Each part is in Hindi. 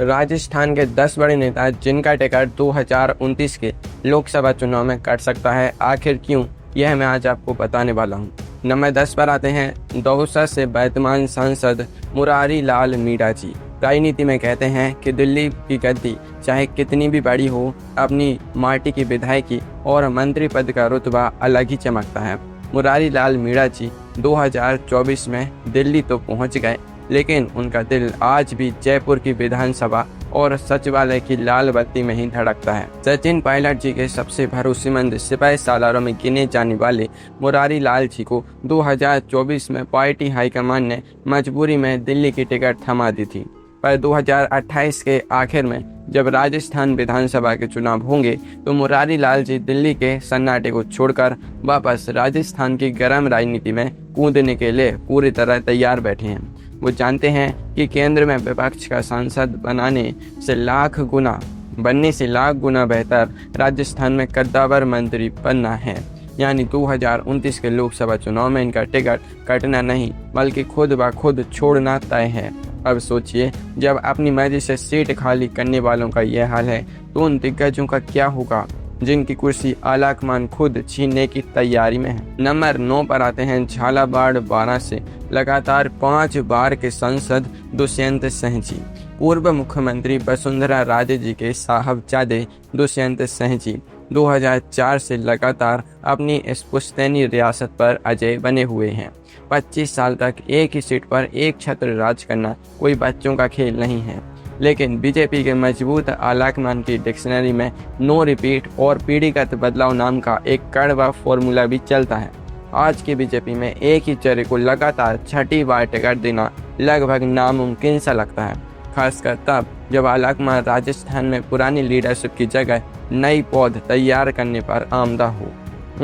राजस्थान के 10 बड़े नेता जिनका टिकट 2029 के लोकसभा चुनाव में कट सकता है, आखिर क्यों, यह मैं आज आपको बताने वाला हूं। नंबर 10 पर आते हैं दौसा से वर्तमान सांसद मुरारी लाल मीणा जी। राजनीति में कहते हैं कि दिल्ली की गद्दी चाहे कितनी भी बड़ी हो, अपनी माटी की विधायकी और मंत्री पद का रुतबा अलग ही चमकता है। मुरारी लाल मीणा जी 2024 में दिल्ली तो पहुंच गए, लेकिन उनका दिल आज भी जयपुर की विधानसभा और सचिवालय की लाल बत्ती में ही धड़कता है। सचिन पायलट जी के सबसे भरोसेमंद सिपाही सालारों में गिने जाने वाले मुरारी लाल जी को 2024 में पार्टी हाईकमान ने मजबूरी में दिल्ली की टिकट थमा दी थी, पर 2028 के आखिर में जब राजस्थान विधानसभा के चुनाव होंगे तो मुरारी लाल जी दिल्ली के सन्नाटे को छोड़कर वापस राजस्थान की गर्म राजनीति में कूदने के लिए पूरी तरह तैयार बैठे हैं। वो जानते हैं कि केंद्र में विपक्ष का सांसद बनने से लाख गुना बेहतर राजस्थान में कद्दावर मंत्री बनना है। यानी 2029 के लोकसभा चुनाव में इनका टिकट कटना नहीं बल्कि खुद ब खुद छोड़ना तय है। अब सोचिए, जब अपनी मर्जी से सीट खाली करने वालों का यह हाल है तो उन दिग्गजों का क्या होगा जिनकी कुर्सी आलाकमान खुद छीनने की तैयारी में है। नंबर 9 पर आते हैं झालावाड़ बारां से लगातार 5 बार के सांसद दुष्यंत सिंह जी। पूर्व मुख्यमंत्री वसुंधरा राजे जी के साहबजादे दुष्यंत सिंह जी 2004 से लगातार अपनी इस पुश्तैनी रियासत पर अजय बने हुए हैं। 25 साल तक एक ही सीट पर एक छत्र राज करना कोई बच्चों का खेल नहीं है, लेकिन बीजेपी के मजबूत आलाकमान की डिक्शनरी में नो रिपीट और पीढ़ीगत बदलाव नाम का एक कड़वा फॉर्मूला भी चलता है। आज की बीजेपी में एक ही चेहरे को लगातार 6ठी बार टिकट देना लगभग नामुमकिन सा लगता है, खासकर तब जब आलाकमान राजस्थान में पुरानी लीडरशिप की जगह नई पौध तैयार करने पर आमदा हो।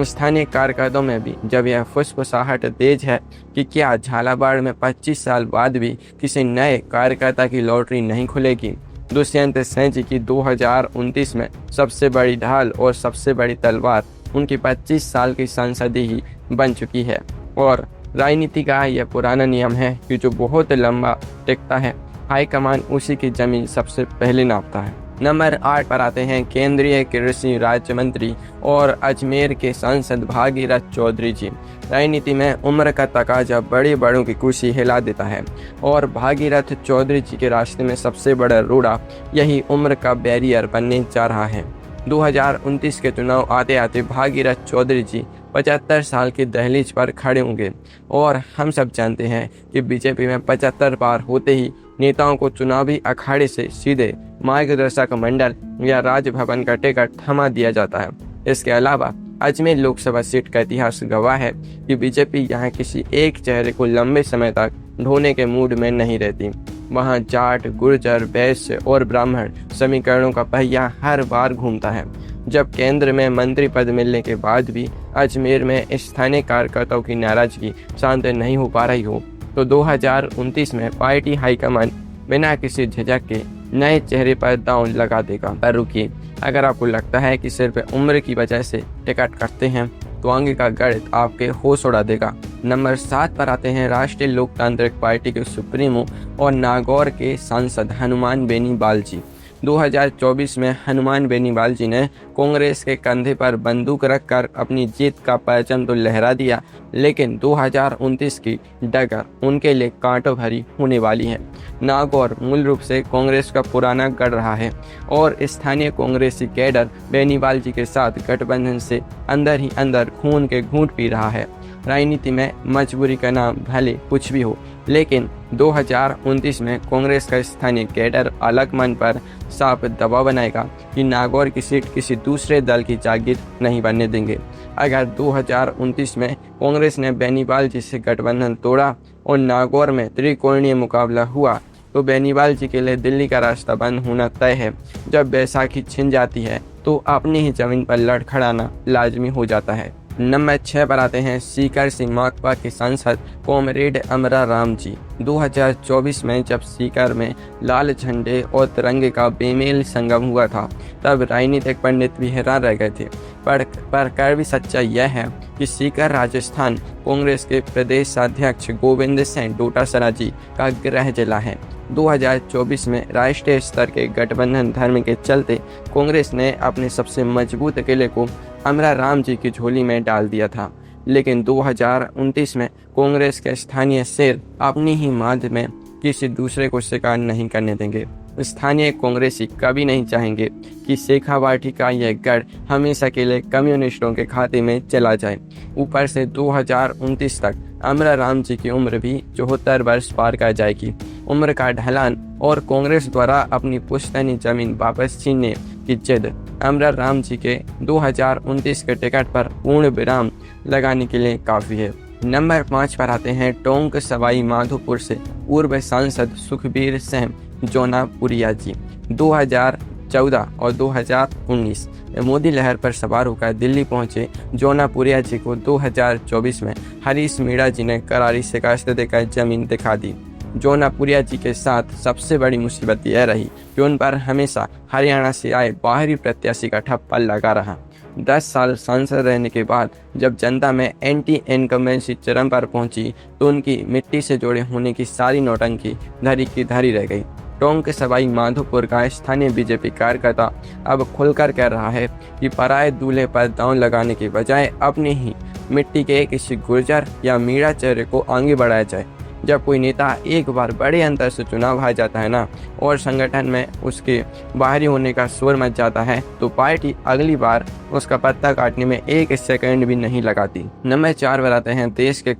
स्थानीय कार्यकर्ताओं में भी जब यह फुसफुसाहट तेज है कि क्या झालावाड़ में 25 साल बाद भी किसी नए कार्यकर्ता की लॉटरी नहीं खुलेगी। दुष्यंत सिंह जी की 2029 में सबसे बड़ी ढाल और सबसे बड़ी तलवार उनकी 25 साल की सांसदी ही बन चुकी है, और राजनीति का यह पुराना नियम है कि जो बहुत लंबा टिकता है हाईकमान उसी की जमीन सबसे पहले नापता है। नंबर 8 पर आते हैं केंद्रीय कृषि राज्य मंत्री और अजमेर के सांसद भागीरथ चौधरी जी। राजनीति में उम्र का तकाजा बड़े बड़ों की कुर्सी हिला देता है, और भागीरथ चौधरी जी के रास्ते में सबसे बड़ा रोड़ा यही उम्र का बैरियर बनने जा रहा है। 2029 के चुनाव आते आते भागीरथ चौधरी जी 75 साल की दहलीज पर खड़े होंगे, और हम सब जानते हैं कि बीजेपी में 75 पार होते ही नेताओं को चुनावी अखाड़े से सीधे मार्गदर्शक मंडल या राजभवन का टिकट थमा दिया जाता है। इसके अलावा अजमेर लोकसभा सीट का इतिहास गवाह है कि बीजेपी यहाँ किसी एक चेहरे को लंबे समय तक ढोने के मूड में नहीं रहती। वहाँ जाट, गुर्जर, वैश्य और ब्राह्मण समीकरणों का पहिया हर बार घूमता है। जब केंद्र में मंत्री पद मिलने के बाद भी अजमेर में स्थानीय कार्यकर्ताओं की नाराजगी शांत नहीं हो पा रही हो, तो 2029 में पार्टी हाईकमान बिना किसी झिझक के नए चेहरे पर दांव लगा देगा। पर रुकिए, अगर आपको लगता है कि सिर्फ उम्र की वजह से टिकट कटते हैं तो आगे का गणित आपके होश उड़ा देगा। नंबर 7 पर आते हैं राष्ट्रीय लोकतांत्रिक पार्टी के सुप्रीमो और नागौर के सांसद हनुमान बेनीवाल जी। 2024 में हनुमान बेनीवाल जी ने कांग्रेस के कंधे पर बंदूक रखकर अपनी जीत का परचम तो लहरा दिया, लेकिन 2029 की डगर उनके लिए कांटों भरी होने वाली है। नागौर मूल रूप से कांग्रेस का पुराना गढ़ रहा है, और स्थानीय कांग्रेसी कैडर बेनीवाल जी के साथ गठबंधन से अंदर ही अंदर खून के घूंट पी रहा है। राजनीति में मजबूरी का नाम भले कुछ भी हो, लेकिन 2029 में कांग्रेस का स्थानीय कैडर आलाकमान पर साफ दबाव बनाएगा कि नागौर की सीट किसी दूसरे दल की जागीर नहीं बनने देंगे। अगर 2029 में कांग्रेस ने बेनीवाल जी से गठबंधन तोड़ा और नागौर में त्रिकोणीय मुकाबला हुआ तो बेनीवाल जी के लिए दिल्ली का रास्ता बंद होना तय है। जब बैसाखी छिन जाती है तो अपनी ही जमीन पर लड़खड़ाना लाजमी हो जाता है। नंबर 6 पर आते हैं सीकर से माकपा के सांसद कॉमरेड अमरा राम जी। 2024 में जब सीकर में लाल झंडे और तिरंगे का बेमेल संगम हुआ था, तब राजनीतिक पंडित भी हैरान रह गए थे। पर कड़वी सच्चाई यह है कि सीकर राजस्थान कांग्रेस के प्रदेश अध्यक्ष गोविंद सिंह डोटासरा जी का गृह जिला है। 2024 में राष्ट्रीय स्तर के गठबंधन धर्म के चलते कांग्रेस ने अपने सबसे मजबूत किले को अमरा राम जी की झोली में डाल दिया था। लेकिन 2029 में कांग्रेस के स्थानीय शेर अपनी ही मांद में किसी दूसरे को शिकार नहीं करने देंगे। स्थानीय कांग्रेसी कभी नहीं चाहेंगे कि शेखावाटी का यह गढ़ हमेशा के लिए कम्युनिस्टों के खाते में चला जाए। ऊपर से 2029 तक अमरा राम जी की उम्र भी 74 वर्ष पार कर जाएगी। उम्र का ढलान और कांग्रेस द्वारा अपनी पुश्तैनी जमीन वापस छीनने की जिद अमरा राम जी के 2029 के टिकट पर पूर्ण विराम लगाने के लिए काफ़ी है। नंबर 5 पर आते हैं टोंक सवाई माधोपुर से पूर्व सांसद सुखबीर सिंह जौनापुरिया जी। 2014 और 2019 में मोदी लहर पर सवार होकर दिल्ली पहुंचे जौनापुरिया जी को 2024 में हरीश मीणा जी ने करारी शिकस्त देकर जमीन दिखा दी। जौनापुरिया जी के साथ सबसे बड़ी मुसीबत यह रही कि उन पर हमेशा हरियाणा से आए बाहरी प्रत्याशी का ठप्पा लगा रहा। 10 साल सांसद रहने के बाद जब जनता में एंटी इनकम्बेंसी चरम पर पहुंची तो उनकी मिट्टी से जोड़े होने की सारी नौटंकी धरी की धरी रह गई। टोंक सवाई माधोपुर का स्थानीय बीजेपी कार्यकर्ता अब खुलकर कह रहा है कि पराये दूल्हे पर दांव लगाने के बजाय अपने ही मिट्टी के किसी गुर्जर या मीणा चेहरे को आगे बढ़ाया जाए। जब कोई नेता एक बार बड़े अंतर से चुनाव हार जाता है ना और संगठन में उसके बाहरी होने का शोर मच जाता है तो पार्टी अगली बार उसका पत्ता काटने में 1 सेकंड भी नहीं लगाती। नंबर 4 पर आते हैं देश के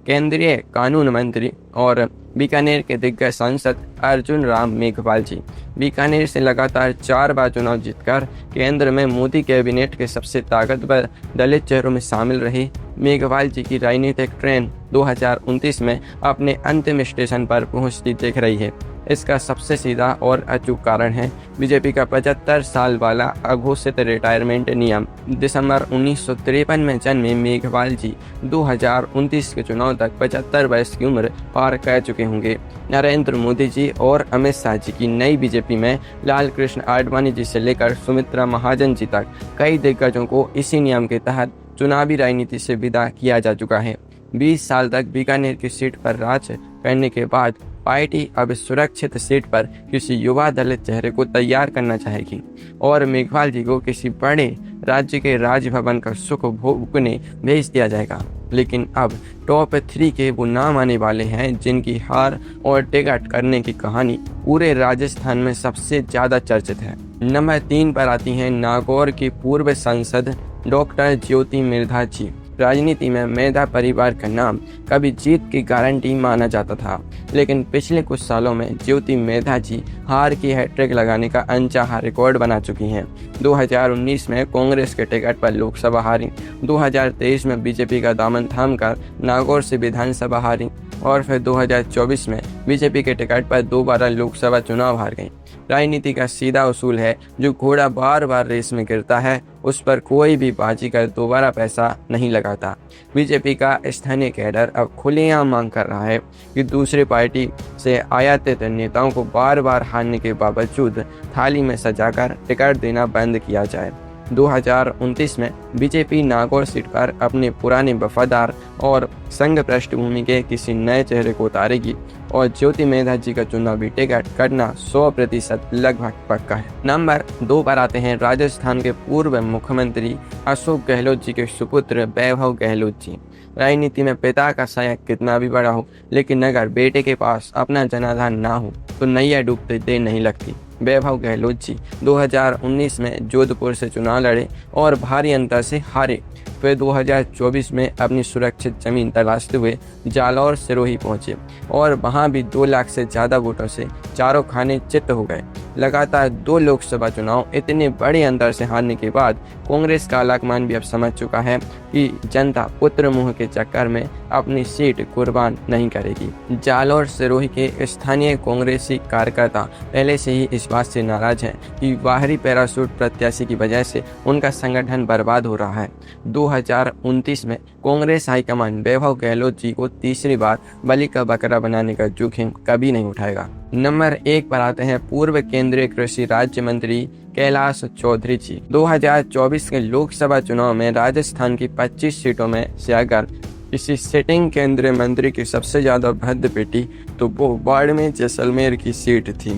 केंद्रीय कानून मंत्री और बीकानेर के दिग्गज सांसद अर्जुन राम मेघवाल जी। बीकानेर से लगातार 4 बार चुनाव जीतकर केंद्र में मोदी कैबिनेट के सबसे ताकतवर दलित चेहरों में शामिल रही मेघवाल जी की राजनीतिक ट्रेन 2029 में अपने अंतिम स्टेशन पर पहुंचती दिख रही है। इसका सबसे सीधा और अचूक कारण है बीजेपी का 75 साल वाला अघोषित रिटायरमेंट नियम। दिसंबर 1953 में जन्मे मेघवाल जी 2029 के चुनाव तक 75 वर्ष की उम्र पार कर चुके होंगे। नरेंद्र मोदी जी और अमित शाह जी की नई बीजेपी में लाल कृष्ण आडवाणी जी से लेकर सुमित्रा महाजन जी तक कई दिग्गजों को इसी नियम के तहत चुनावी राजनीति से विदा किया जा चुका है। 20 साल तक बीकानेर की सीट पर राज करने के बाद पार्टी अब सुरक्षित सीट पर किसी युवा दलित चेहरे को तैयार करना चाहेगी और मेघवाल जी को किसी बड़े राज्य के राजभवन का सुख भोगने भेज दिया जाएगा। लेकिन अब टॉप 3 के वो नाम आने वाले हैं जिनकी हार और टिकट करने की कहानी पूरे राजस्थान में सबसे ज्यादा चर्चित है। नंबर 3 पर आती हैं नागौर की पूर्व सांसद डॉक्टर ज्योति मिर्धा जी। राजनीति में मेधा परिवार का नाम कभी जीत की गारंटी माना जाता था, लेकिन पिछले कुछ सालों में ज्योति मेधा जी हार की हैट्रिक लगाने का अनचाहा रिकॉर्ड बना चुकी हैं। 2019 में कांग्रेस के टिकट पर लोकसभा हारी, 2023 में बीजेपी का दामन थामकर नागौर से विधानसभा हारी और फिर 2024 में बीजेपी के टिकट पर दोबारा लोकसभा चुनाव हार गई। राजनीति का सीधा उसूल है, जो घोड़ा बार बार रेस में गिरता है उस पर कोई भी बाजीगर दोबारा पैसा नहीं लगाता। बीजेपी का स्थानीय कैडर अब खुलेआम मांग कर रहा है कि दूसरी पार्टी से आयातित नेताओं को बार बार हारने के बावजूद थाली में सजाकर टिकट देना बंद किया जाए। 2029 में बीजेपी नागौर सीट पर अपने पुराने वफादार और संघ पृष्ठभूमि के किसी नए चेहरे को उतारेगी और ज्योति मेधा जी का चुनावी टिकट कटना 100% लगभग पक्का है। नंबर 2 पर आते हैं राजस्थान के पूर्व मुख्यमंत्री अशोक गहलोत जी के सुपुत्र वैभव गहलोत जी। राजनीति में पिता का साया कितना भी बड़ा हो, लेकिन अगर बेटे के पास अपना जनाधार ना हो तो नैया डूबते देर नहीं लगती। वैभव गहलोत जी 2019 में जोधपुर से चुनाव लड़े और भारी अंतर से हारे। फिर 2024 में अपनी सुरक्षित जमीन तलाशते हुए जालौर सिरोही पहुंचे और वहां भी 2 लाख से ज़्यादा वोटों से चारों खाने चित्त हो गए। लगातार 2 लोकसभा चुनाव इतने बड़े अंतर से हारने के बाद कांग्रेस का आलाकमान भी अब समझ चुका है कि जनता पुत्र मुँह के चक्कर में अपनी सीट कुर्बान नहीं करेगी। जालौर सिरोही के स्थानीय कांग्रेसी कार्यकर्ता पहले से ही इस बात से नाराज हैं कि बाहरी पैराशूट प्रत्याशी की वजह से उनका संगठन बर्बाद हो रहा है। 2029 में कांग्रेस हाईकमान वैभव गहलोत जी को तीसरी बार बलि का बकरा बनाने का जोखिम कभी नहीं उठाएगा। नंबर 1 पर आते हैं पूर्व केंद्रीय कृषि राज्य मंत्री कैलाश चौधरी जी। 2024 के लोकसभा चुनाव में राजस्थान की 25 सीटों में से अगर किसी सिटिंग केंद्रीय मंत्री की सबसे ज़्यादा भद्द पिटी तो वो बाड़मेर जैसलमेर की सीट थी।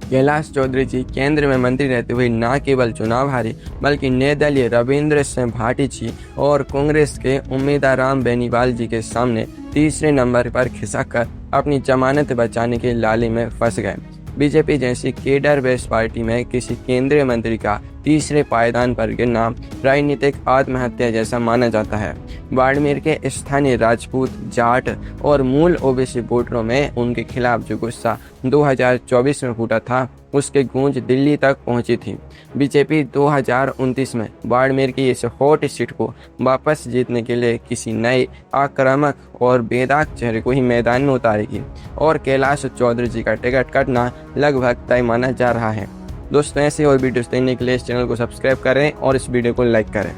कैलाश चौधरी जी केंद्र में मंत्री रहते हुए न केवल चुनाव हारे बल्कि निर्दलीय रविंद्र सिंह भाटी जी और कांग्रेस के उम्मीदवार राम बेनीवाल जी के सामने तीसरे नंबर पर खिसक कर अपनी जमानत बचाने के लाले में फंस गए। बीजेपी जैसी केडर बेस्ड पार्टी में किसी केंद्रीय मंत्री का तीसरे पायदान पर गिरना राजनीतिक आत्महत्या जैसा माना जाता है। बाड़मेर के स्थानीय राजपूत, जाट और मूल ओबीसी वोटरों में उनके खिलाफ जो गुस्सा 2024 में फूटा था उसकी गूंज दिल्ली तक पहुंची थी। बीजेपी 2029 में बाड़मेर की इस हॉट सीट को वापस जीतने के लिए किसी नए आक्रामक और बेदाग चेहरे को ही मैदान में उतारेगी और कैलाश चौधरी जी का टिकट कटना लगभग तय माना जा रहा है। दोस्तों, ऐसे और वीडियोस देखने के लिए इस चैनल को सब्सक्राइब करें और इस वीडियो को लाइक करें।